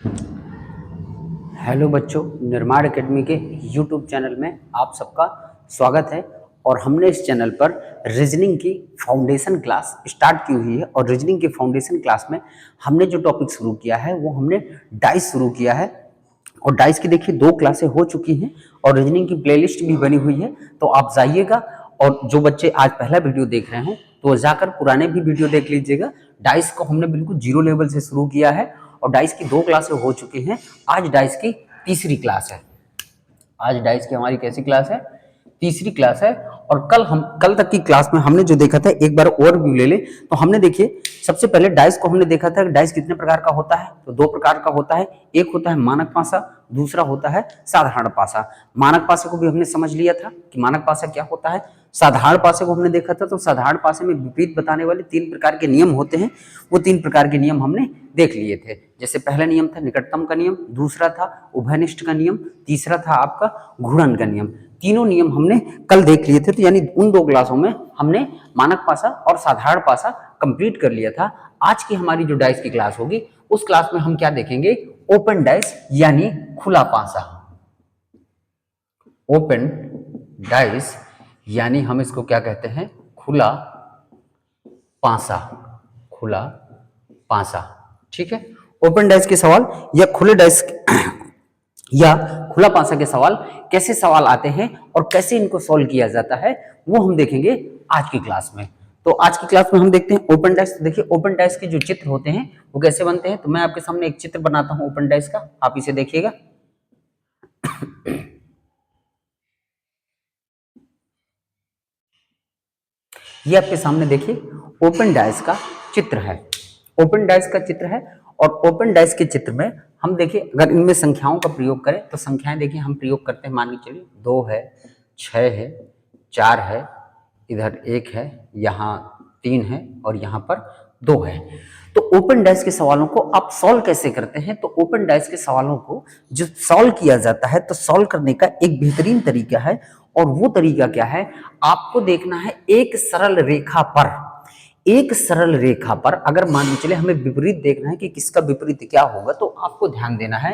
Hello बच्चों, निर्माण academy के यूट्यूब चैनल में आप सबका स्वागत है। और हमने इस चैनल पर रीजनिंग की फाउंडेशन क्लास स्टार्ट की हुई है। और रीजनिंग की फाउंडेशन क्लास में हमने जो टॉपिक शुरू किया है वो हमने डाइस शुरू किया है। और डाइस की देखिए 2 क्लासें हो चुकी हैं और रीजनिंग की प्लेलिस्ट भी बनी हुई है, तो आप जाइएगा। और जो बच्चे आज पहला वीडियो देख रहे हो तो जाकर पुराने भी वीडियो देख लीजिएगा। डाइस को हमने बिल्कुल जीरो लेवल से शुरू किया है और डाइस की 2 क्लासें हो चुकी हैं। आज डाइस की तीसरी क्लास है। आज डाइस की हमारी कैसी क्लास है? तीसरी क्लास है। और कल तक की क्लास में हमने जो देखा था, एक बार ओवरव्यू ले ले तो हमने देखिए सबसे पहले डाइस को हमने देखा था कि डाइस कितने प्रकार का होता है। तो 2 प्रकार का होता है, एक होता है मानक पासा, दूसरा होता है साधारण पासा। मानक पासे को भी हमने समझ लिया था कि मानक पासा क्या होता है। साधारण पासे को हमने देखा था, तो साधारण पासे में विपरीत बताने वाले 3 प्रकार के नियम होते हैं। वो 3 प्रकार के नियम हमने देख लिए थे। जैसे पहला नियम था निकटतम का नियम, दूसरा था उभयनिष्ठ का नियम, तीसरा था आपका घूर्णन का नियम। तीनों नियम हमने कल देख लिए थे। तो यानी उन 2 क्लासों में हमने मानक पासा और साधारण पासा कंप्लीट कर लिया था। आज की हमारी जो डाइस की क्लास होगी उस क्लास में हम क्या देखेंगे? ओपन डाइस यानी खुला पासा। ओपन डाइस यानी हम इसको क्या कहते हैं? खुला पासा। खुला पासा, ठीक है। ओपन डाइस के सवाल या खुले डाइस या खुला पासा के सवाल कैसे सवाल आते हैं और कैसे इनको सॉल्व किया जाता है वो हम देखेंगे आज की क्लास में। तो आज की क्लास में हम देखते हैं ओपन डाइस। तो देखिए ओपन डाइस के जो चित्र होते हैं वो कैसे बनते हैं। तो मैं आपके सामने एक चित्र बनाता हूं ओपन डाइस का, आप इसे देखिएगा। ये आपके सामने देखिए ओपन डाइस का चित्र है। ओपन डाइस का चित्र है। और ओपन डाइस के चित्र में हम देखिए अगर इनमें संख्याओं का प्रयोग करें तो संख्याएं देखिए हम प्रयोग करते हैं। मान के चलिए 2 है, 6 है, 4 है, इधर 1 है, यहाँ 3 है और यहाँ पर 2 है। तो ओपन डाइस के सवालों को आप सॉल्व कैसे करते हैं? तो ओपन डाइस के सवालों को जो सॉल्व किया जाता है तो सॉल्व करने का एक बेहतरीन तरीका है। और वो तरीका क्या है? आपको देखना है एक सरल रेखा पर, एक सरल रेखा पर अगर मान लीजिए चले हमें विपरीत देखना है कि किसका विपरीत क्या होगा, तो आपको ध्यान देना है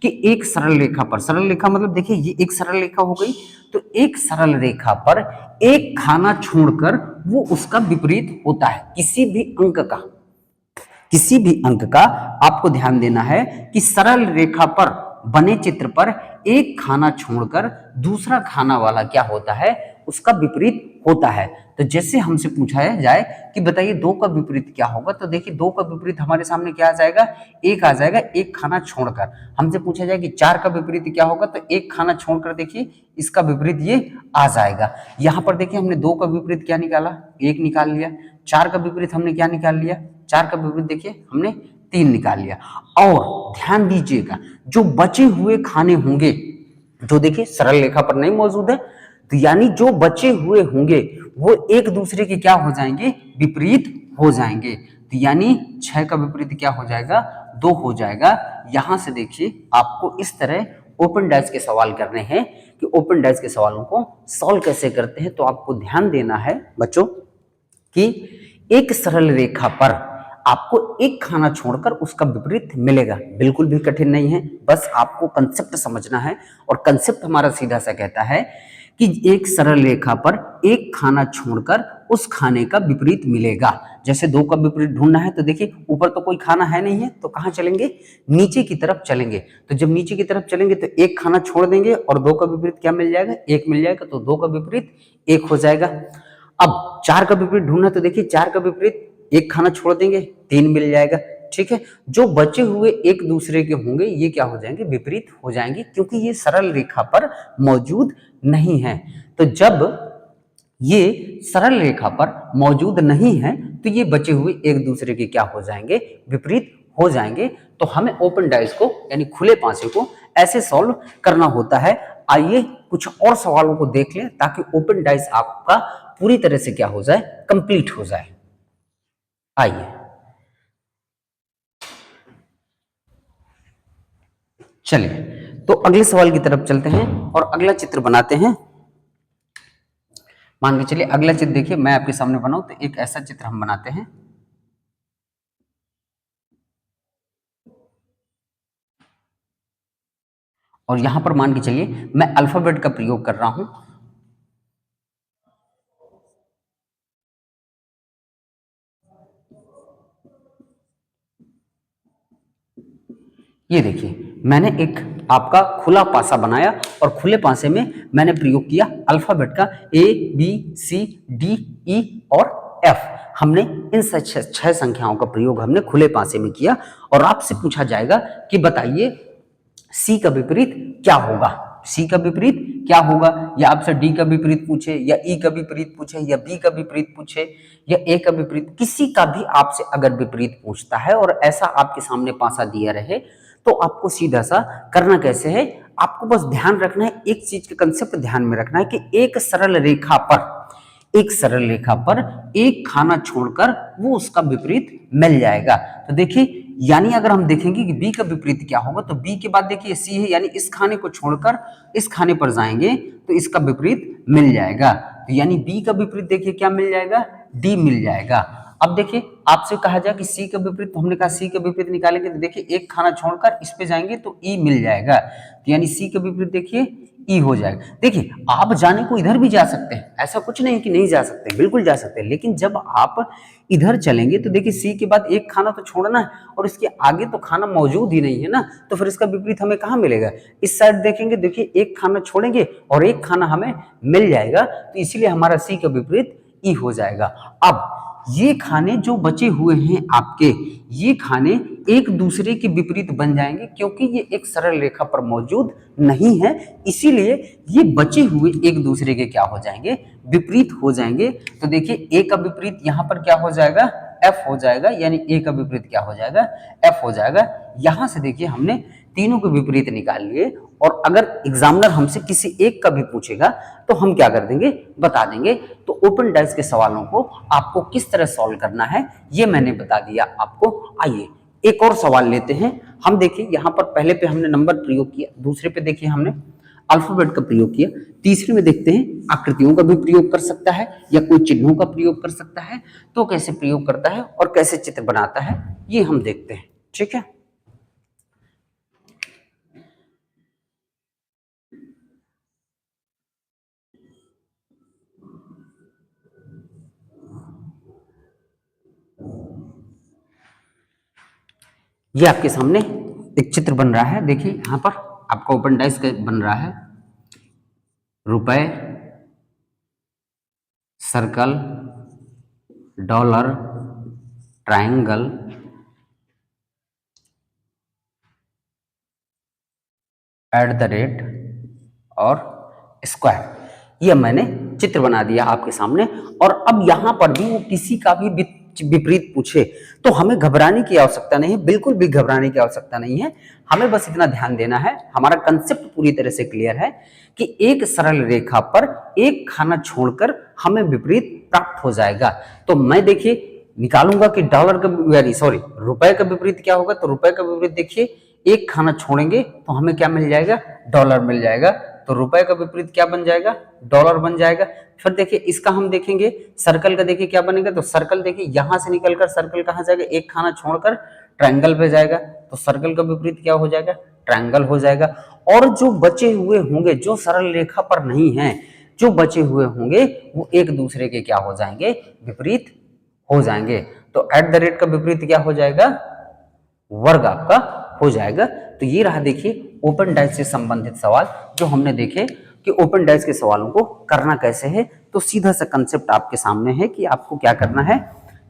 कि एक सरल रेखा पर, सरल रेखा मतलब देखिए ये एक सरल रेखा हो गई, तो एक सरल रेखा पर एक खाना छोड़कर वो उसका विपरीत होता है। किसी भी अंक का, किसी भी अंक का आपको ध्यान देना है कि सरल रेखा पर बने चित्र पर एक खाना छोड़कर दूसरा खाना वाला क्या होता है? उसका विपरीत होता है। तो जैसे हमसे पूछा जाए कि बताइए 2 का विपरीत क्या होगा, तो देखिए 2 का विपरीत हमारे सामने क्या आ जाएगा? 1 आ जाएगा, एक खाना छोड़कर। हमसे पूछा जाए कि 4 का विपरीत क्या होगा, तो एक खाना छोड़कर देखिए इसका विपरीत ये आ जाएगा। यहां पर देखिए हमने 2 का विपरीत क्या निकाला? 1 निकाल लिया। 4 का विपरीत हमने क्या निकाल लिया? 4 का विपरीत देखिए हमने 3 निकाल लिया। और ध्यान दीजिएगा जो बचे हुए खाने होंगे, जो देखिए सरल रेखा पर नहीं मौजूद है, तो यानी जो बचे हुए होंगे वो एक दूसरे के क्या हो जाएंगे? विपरीत हो जाएंगे। तो यानी 6 का विपरीत क्या हो जाएगा? 2 हो जाएगा। यहां से देखिए आपको इस तरह ओपन डाइस के सवाल करने हैं कि ओपन डाइस के सवालों को सॉल्व कैसे करते हैं। तो आपको ध्यान देना है बच्चों कि एक सरल रेखा पर आपको एक खाना छोड़कर उसका विपरीत मिलेगा। बिल्कुल भी कठिन नहीं है, बस आपको कंसेप्ट समझना है। और कंसेप्ट हमारा सीधा सा कहता है कि एक सरल रेखा पर एक खाना छोड़कर उस खाने का विपरीत मिलेगा। जैसे 2 का विपरीत ढूंढना है तो देखिए ऊपर तो कोई खाना है नहीं है, तो कहां चलेंगे? नीचे की तरफ चलेंगे। तो जब नीचे की तरफ चलेंगे तो एक खाना छोड़ देंगे और 2 का विपरीत क्या मिल जाएगा? 1 मिल जाएगा। तो 2 का विपरीत 1 हो जाएगा। अब 4 का विपरीत ढूंढना, तो देखिए 4 का विपरीत एक खाना छोड़ देंगे, 3 मिल जाएगा। ठीक है, जो बचे हुए एक दूसरे के होंगे ये क्या हो जाएंगे? विपरीत हो जाएंगे, क्योंकि ये सरल रेखा पर मौजूद नहीं है। तो जब ये सरल रेखा पर मौजूद नहीं है तो ये बचे हुए एक दूसरे के क्या हो जाएंगे? विपरीत हो जाएंगे। तो हमें ओपन डाइस को यानी खुले पासे को ऐसे सॉल्व करना होता है। आइए कुछ और सवालों को देख लें ताकि ओपन डाइस आपका पूरी तरह से क्या हो जाए? कंप्लीट हो जाए। आइए चलिए तो अगले सवाल की तरफ चलते हैं और अगला चित्र बनाते हैं। मान के चलिए अगला चित्र देखिए मैं आपके सामने बनाऊं तो एक ऐसा चित्र हम बनाते हैं। और यहां पर मान के चलिए मैं अल्फाबेट का प्रयोग कर रहा हूं। ये देखिए मैंने एक आपका खुला पासा बनाया और खुले पासे में मैंने प्रयोग किया अल्फाबेट का A B C D E और एफ। हमने इन छह संख्याओं का प्रयोग हमने खुले पासे में किया और आपसे पूछा जाएगा कि बताइए सी का विपरीत क्या होगा। सी का विपरीत क्या होगा, या आपसे डी का विपरीत पूछे, या ई का विपरीत पूछे, या बी का विपरीत पूछे, या ए का विपरीत, किसी का भी आपसे अगर विपरीत पूछता है और ऐसा आपके सामने पासा दिया रहे तो आपको सीधा सा करना कैसे है, आपको बस ध्यान रखना है, एक चीज का कंसेप्ट ध्यान में रखना है कि एक सरल रेखा पर एक खाना छोड़कर वो उसका विपरीत मिल जाएगा। तो देखिए यानी अगर हम देखेंगे कि बी का विपरीत क्या होगा तो बी के बाद देखिए सी है, यानी इस खाने को छोड़कर इस खाने पर जाएंगे तो इसका विपरीत मिल जाएगा। तो यानी बी का विपरीत देखिए क्या मिल जाएगा, डी मिल जाएगा। अब देखिए आपसे कहा जाए कि सी का विपरीत, तो हमने कहा सी का विपरीत निकालेंगे तो देखिए एक खाना छोड़कर इस पे जाएंगे तो ई मिल जाएगा। तो यानी सी का विपरीत देखिए ई हो जाएगा। देखिए आप जाने को इधर भी जा सकते हैं, ऐसा कुछ नहीं कि नहीं जा सकते, बिल्कुल जा सकते हैं, लेकिन जब आप इधर चलेंगे तो देखिए सी के बाद एक खाना तो छोड़ना है और इसके आगे तो खाना मौजूद ही नहीं है ना, तो फिर इसका विपरीत हमें कहाँ मिलेगा। इस साइड देखेंगे देखिए एक खाना छोड़ेंगे और एक खाना हमें मिल जाएगा, तो इसीलिए हमारा सी का विपरीत ई हो जाएगा। अब ये खाने जो बचे हुए हैं आपके, ये खाने एक दूसरे के विपरीत बन जाएंगे क्योंकि ये एक सरल रेखा पर मौजूद नहीं है, इसीलिए ये बचे हुए एक दूसरे के क्या हो जाएंगे, विपरीत हो जाएंगे। तो देखिए ए का विपरीत यहां पर क्या हो जाएगा, एफ हो जाएगा, यानी ए का विपरीत क्या हो जाएगा, एफ हो जाएगा। यहां से देखिए हमने तीनों के विपरीत निकाल लिए और अगर एग्जामिनर हमसे किसी एक का भी पूछेगा तो हम क्या कर देंगे, बता देंगे। तो ओपन डाइस के सवालों को आपको किस तरह सॉल्व करना है ये मैंने बता दिया आपको। आइए एक और सवाल लेते हैं हम। देखिए यहाँ पर पहले पे हमने नंबर प्रयोग किया, दूसरे पे देखिए हमने अल्फाबेट का प्रयोग किया, तीसरे में देखते हैं आकृतियों का भी प्रयोग कर सकता है या कोई चिन्हों का प्रयोग कर सकता है, तो कैसे प्रयोग करता है और कैसे चित्र बनाता है ये हम देखते हैं। ठीक है, ये आपके सामने एक चित्र बन रहा है। देखिए यहाँ पर आपका ओपन डाइस का बन रहा है, रुपए, circle, dollar, triangle, at the rate और स्क्वायर। ये मैंने चित्र बना दिया आपके सामने। और अब यहां पर भी वो किसी का भी विपरीत पूछे तो हमें घबराने की आवश्यकता नहीं है, बिल्कुल भी घबराने की आवश्यकता नहीं है। हमें बस इतना ध्यान देना है, हमारा कंसेप्ट पूरी तरह से क्लियर है कि एक सरल रेखा पर एक खाना छोड़कर हमें विपरीत प्राप्त हो जाएगा। तो मैं देखिए निकालूंगा कि डॉलर का सॉरी रुपए का विपरीत क्या होगा, तो रुपए का विपरीत देखिए एक खाना छोड़ेंगे तो हमें क्या मिल जाएगा, डॉलर मिल जाएगा। तो रुपए का विपरीत क्या बन जाएगा, डॉलर बन जाएगा। फिर देखिए इसका हम देखेंगे सर्कल का, देखिए क्या बनेगा, तो सर्कल देखिए यहां से निकलकर सर्कल कहां जाएगा, एक खाना छोड़कर ट्रायंगल पे जाएगा, तो सर्कल का विपरीत क्या हो जाएगा, ट्रायंगल हो जाएगा। और जो बचे हुए होंगे जो सरल रेखा पर नहीं है, जो बचे हुए होंगे वो एक दूसरे के क्या हो जाएंगे, विपरीत हो जाएंगे। तो एट द रेट का विपरीत क्या हो जाएगा, वर्ग आपका हो जाएगा। तो ये रहा देखिए ओपन डाइस से संबंधित सवाल जो हमने देखे कि ओपन डाइस के सवालों को करना कैसे है। तो सीधा सा कंसेप्ट आपके सामने है कि आपको क्या करना है,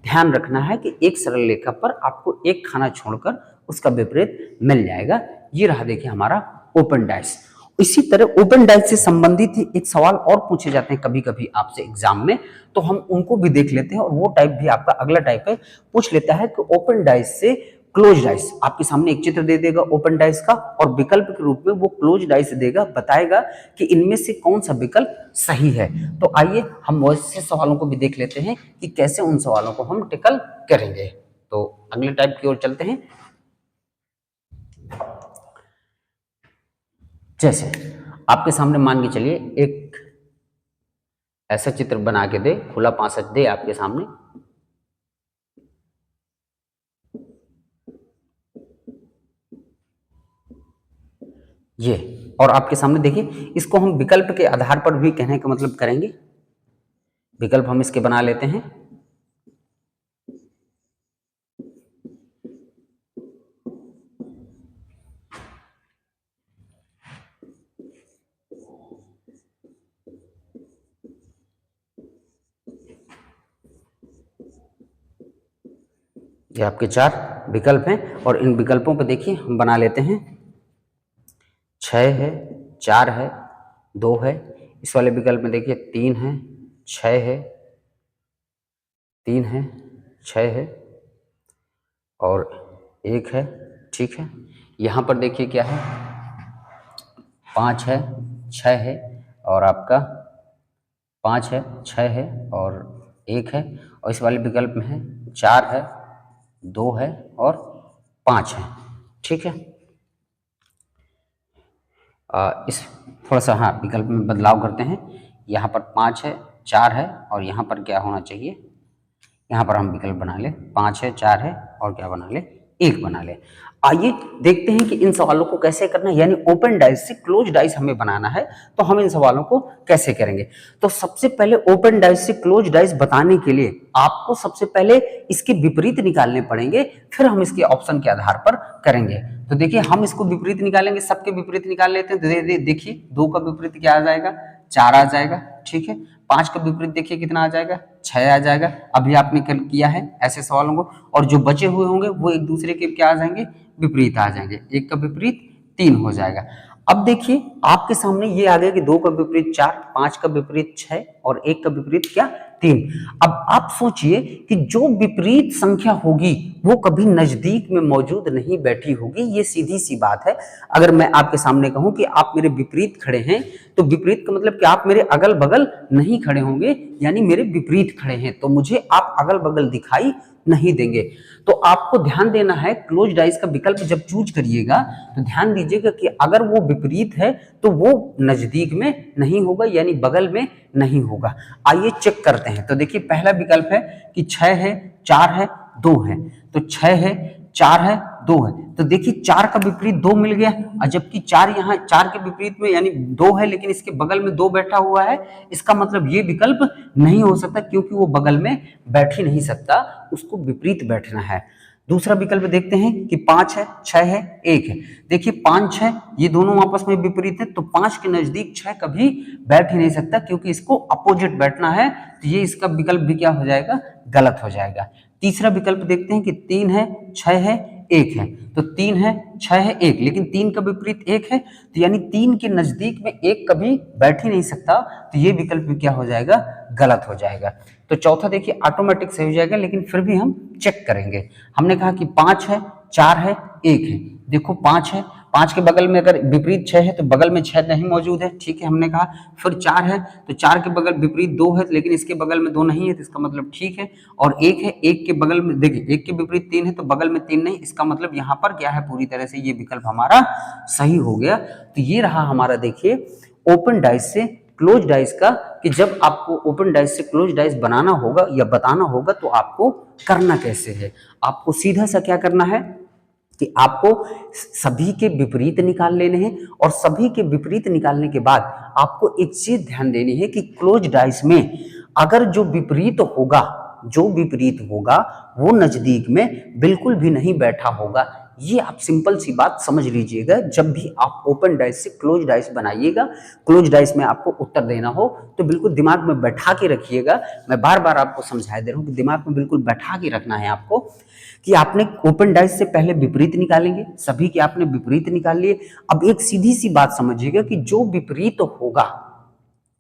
ध्यान रखना है कि एक सरल रेखा पर आपको एक खाना छोड़कर उसका विपरीत मिल जाएगा। ये रहा देखिए हमारा ओपन डाइस। इसी तरह ओपन डाइस से संबंधित ही एक सवाल और पूछे जाते हैं कभी कभी आपसे एग्जाम में, तो हम उनको भी देख लेते हैं। और वो टाइप भी आपका अगला टाइप है, पूछ लेता है कि ओपन डाइस से क्लोज डाइस। आपके सामने एक चित्र दे देगा ओपन डाइस का और विकल्प के रूप में वो क्लोज डाइस देगा, बताएगा कि इनमें से कौन सा विकल्प सही है। तो आइए हम वैसे सवालों को भी देख लेते हैं कि कैसे उन सवालों को हम टिकल करेंगे। तो अगले टाइप की ओर चलते हैं। जैसे आपके सामने मान के चलिए एक ऐसा चित्र बना के दे, खुला पासा दे आपके सामने, ये और आपके सामने देखिए, इसको हम विकल्प के आधार पर भी कहने का मतलब करेंगे। विकल्प हम इसके बना लेते हैं। ये आपके 4 विकल्प हैं और इन विकल्पों पर देखिए हम बना लेते हैं। 6 है, 4 है, 2 है। इस वाले विकल्प में देखिए 3 है, 6 है, 3 है, 6 है और 1 है। ठीक है, यहाँ पर देखिए क्या है, 5 है, 6 है और आपका 5 है, 6 है और 1 है। और इस वाले विकल्प में है 4 है, 2 है और 5 है। ठीक है, इस थोड़ा सा हाँ विकल्प में बदलाव करते हैं। यहाँ पर 5 है, 4 है और यहाँ पर क्या होना चाहिए, यहाँ पर हम विकल्प बना ले 5 है, 4 है और क्या बना ले, 1 बना ले। आइए देखते हैं कि इन सवालों को कैसे करना है, यानी ओपन डाइस से क्लोज डाइस हमें बनाना है तो हम इन सवालों को कैसे करेंगे। तो सबसे पहले ओपन डाइस से क्लोज डाइस बताने के लिए आपको सबसे पहले इसके विपरीत निकालने पड़ेंगे, फिर हम इसके ऑप्शन के आधार पर करेंगे। तो देखिए हम इसको विपरीत निकालेंगे, सबके विपरीत निकाल लेते हैं। तो देखिए 2 का विपरीत क्या आ जाएगा, 4 आ जाएगा। ठीक है, 5 का विपरीत देखिए कितना आ जाएगा, 6 आ जाएगा। अभी आपने कल किया है ऐसे सवालों को, और जो बचे हुए होंगे वो एक दूसरे के क्या आ जाएंगे, विपरीत आ जाएंगे। 1 का विपरीत 3 हो जाएगा। अब देखिए आपके सामने ये आ गया कि 2 का विपरीत 4, 5 का विपरीत 6 और 1 का विपरीत क्या, 3। अब आप सोचिए कि जो विपरीत संख्या होगी वो कभी नजदीक में मौजूद नहीं बैठी होगी, ये सीधी सी बात है। अगर मैं आपके सामने कहूं कि आप मेरे विपरीत खड़े हैं, तो विपरीत का मतलब कि आप मेरे अगल बगल नहीं खड़े होंगे, यानी मेरे विपरीत खड़े हैं, तो मुझे आप अगल बगल दिखाई नहीं देंगे। तो आपको ध्यान देना है, क्लोज डाइस का विकल्प जब चूज करिएगा तो ध्यान दीजिएगा कि अगर वो विपरीत है तो वो नजदीक में नहीं होगा, यानी बगल में नहीं होगा। आइए चेक करते हैं। तो देखिए पहला विकल्प है कि 6 है, 4 है, 2 है। तो 6 है, 4 है, 2 है। तो देखिए 4 का विपरीत 2 मिल गया, और जबकि 4 यहाँ 4 के विपरीत में यानी 2 है, लेकिन इसके बगल में 2 बैठा हुआ है। इसका मतलब ये विकल्प नहीं हो सकता, क्योंकि वो बगल में बैठ ही नहीं सकता, उसको विपरीत बैठना है। दूसरा विकल्प देखते हैं कि 5 है, 6 है, 1 है। देखिए 5 6 ये दोनों आपस में विपरीत है, तो 5 के नजदीक 6 कभी बैठ ही नहीं सकता, क्योंकि इसको अपोजिट बैठना है। तो ये इसका विकल्प भी क्या हो जाएगा, गलत हो जाएगा। तीसरा विकल्प देखते हैं कि 3 है, 6 है, 1 है। तो 3 है, 6 है, 1, लेकिन 3 का विपरीत 1 है, तो यानी 3 के नजदीक में 1 कभी बैठ ही नहीं सकता, तो ये विकल्प भी क्या हो जाएगा, गलत हो जाएगा। तो चौथा देखिए ऑटोमेटिक सही हो जाएगा, लेकिन फिर भी हम चेक करेंगे। हमने कहा कि 5 है, 4 है, 1 है। देखो 5 है, 5 के बगल में अगर विपरीत 6 है तो बगल में 6 नहीं मौजूद है। ठीक है, हमने कहा। फिर 4 है, तो 4 के बगल विपरीत 2 है, लेकिन इसके बगल में 2 नहीं है, तो इसका मतलब ठीक है। और 1 है, 1 के बगल में देखिए 1 के विपरीत 3 है, तो बगल में 3 नहीं, इसका मतलब यहाँ पर क्या है, पूरी तरह से ये विकल्प हमारा सही हो गया। तो ये रहा हमारा देखिए ओपन डाइस से क्लोज डाइस का, कि जब आपको ओपन डाइस से क्लोज डाइस बनाना होगा या बताना होगा तो आपको करना कैसे है। आपको सीधा सा क्या करना है कि आपको सभी के विपरीत निकाल लेने हैं, और सभी के विपरीत निकालने के बाद आपको एक चीज ध्यान देनी है कि क्लोज डाइस में अगर जो विपरीत होगा, जो विपरीत होगा वो नजदीक में बिल्कुल भी नहीं बैठा होगा। ये आप सिंपल सी बात समझ लीजिएगा। जब भी आप ओपन डाइस से क्लोज डाइस बनाइएगा, क्लोज डाइस में आपको उत्तर देना हो तो बिल्कुल दिमाग में बैठा के रखिएगा। मैं बार बार आपको समझा दे रहा हूं कि दिमाग में बिल्कुल बैठा के रखना है आपको, कि आपने ओपन डाइस से पहले विपरीत निकालेंगे, सभी के आपने विपरीत निकाल लिए। अब एक सीधी सी बात समझिएगा कि जो विपरीत होगा,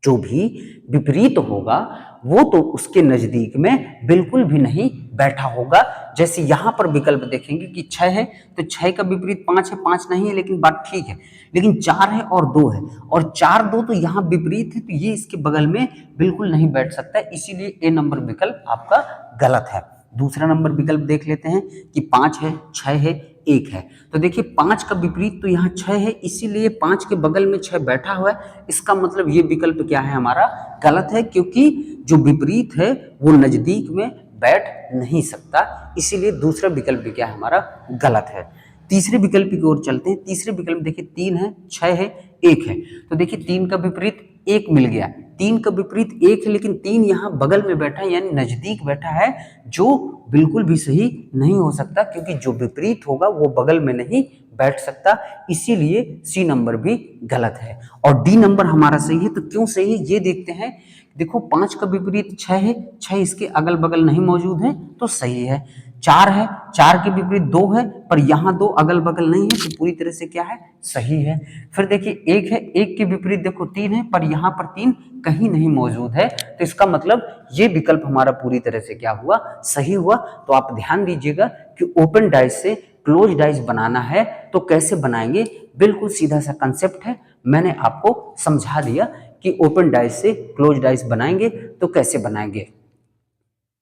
जो भी विपरीत होगा वो तो उसके नजदीक में बिल्कुल भी नहीं बैठा होगा। जैसे यहां पर विकल्प देखेंगे कि 6 है, तो 6 का विपरीत 5 है, 5 नहीं है, लेकिन बात ठीक है। लेकिन 4 है और 2 है, और 4 2 तो यहां विपरीत है, तो ये इसके बगल में बिल्कुल नहीं बैठ सकता है, इसीलिए ए नंबर विकल्प आपका गलत है। दूसरा नंबर विकल्प देख लेते हैं कि 5 है, 6 है, 1 है। तो देखिए 5 का विपरीत तो यहाँ 6 है, इसीलिए 5 के बगल में 6 बैठा हुआ है। इसका मतलब ये विकल्प क्या है, हमारा गलत है, क्योंकि जो विपरीत है वो नजदीक में बैठ नहीं सकता, इसीलिए दूसरा विकल्प भी क्या है, हमारा गलत है। तीसरे विकल्प की ओर चलते हैं। तीसरे विकल्प देखिए 3 है, 6 है, 1 है। तो देखिए 3 का विपरीत 1 मिल गया, 3 का विपरीत 1 है, लेकिन 3 यहाँ बगल में बैठा है यानी नजदीक बैठा है, जो बिल्कुल भी सही नहीं हो सकता, क्योंकि जो विपरीत होगा वो बगल में नहीं बैठ सकता, इसीलिए सी नंबर भी गलत है और डी नंबर हमारा सही है। तो क्यों सही है ये देखते हैं। देखो 5 का विपरीत 6 है, 6 इसके अगल बगल नहीं मौजूद है तो सही है। 4 है, 4 के विपरीत 2 है, पर यहाँ 2 अगल बगल नहीं है तो पूरी तरह से क्या है, सही है। फिर देखिए 1 है, 1 के विपरीत देखो 3 है, पर यहाँ पर 3 कहीं नहीं मौजूद है, तो इसका मतलब ये विकल्प हमारा पूरी तरह से क्या हुआ, सही हुआ। तो आप ध्यान दीजिएगा कि ओपन डाइस से क्लोज डाइस बनाना है तो कैसे बनाएंगे, बिल्कुल सीधा सा कंसेप्ट है, मैंने आपको समझा दिया कि ओपन डाइस से क्लोज डाइस बनाएंगे तो कैसे बनाएंगे।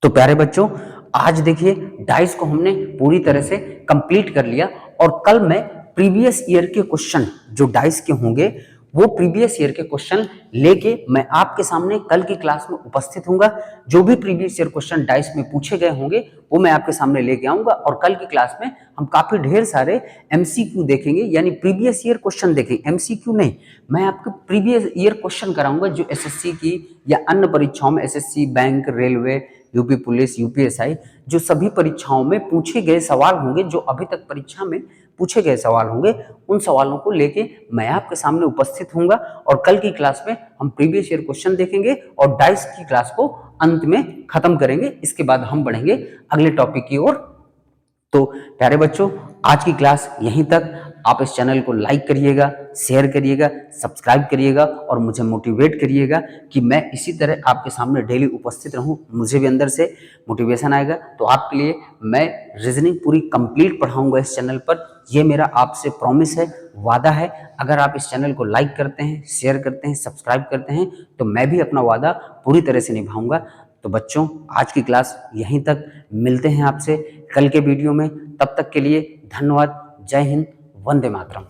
तो प्यारे बच्चों, आज देखिए डाइस को हमने पूरी तरह से कंप्लीट कर लिया और कल मैं प्रीवियस ईयर के क्वेश्चन जो डाइस के होंगे वो प्रीवियस ईयर के क्वेश्चन लेके मैं आपके सामने कल की क्लास में उपस्थित हूंगा। जो भी प्रीवियस ईयर क्वेश्चन डाइस में पूछे गए होंगे वो मैं आपके सामने लेके आऊंगा और कल की क्लास में हम काफी ढेर सारे एमसीक्यू देखेंगे, यानी प्रीवियस ईयर क्वेश्चन देखेंगे, एमसीक्यू नहीं, मैं आपको प्रीवियस ईयर क्वेश्चन कराऊंगा जो एसएससी की या अन्य परीक्षाओं में, SSC, bank, railway, UP police, UPSI, जो सभी परीक्षाओं में पूछे गए सवाल होंगे, जो अभी तक परीक्षा में पूछे गए सवाल होंगे, उन सवालों को लेके मैं आपके सामने उपस्थित होऊंगा और कल की क्लास में हम प्रीवियस ईयर क्वेश्चन देखेंगे और डाइस की क्लास को अंत में खत्म करेंगे। इसके बाद हम बढ़ेंगे अगले टॉपिक की ओर। तो प्यारे बच्चों, आज की क्लास यहीं तक। आप इस चैनल को लाइक करिएगा, शेयर करिएगा, सब्सक्राइब करिएगा और मुझे मोटिवेट करिएगा कि मैं इसी तरह आपके सामने डेली उपस्थित रहूं, मुझे भी अंदर से मोटिवेशन आएगा। तो आपके लिए मैं रीजनिंग पूरी कंप्लीट पढ़ाऊंगा इस चैनल पर, यह मेरा आपसे प्रॉमिस है, वादा है। अगर आप इस चैनल को लाइक करते हैं, शेयर करते हैं, सब्सक्राइब करते हैं तो मैं भी अपना वादा पूरी तरह से निभाऊंगा। तो बच्चों, आज की क्लास यहीं तक, मिलते हैं आपसे कल के वीडियो में। तब तक के लिए धन्यवाद। जय हिंद, वंदे मातरम।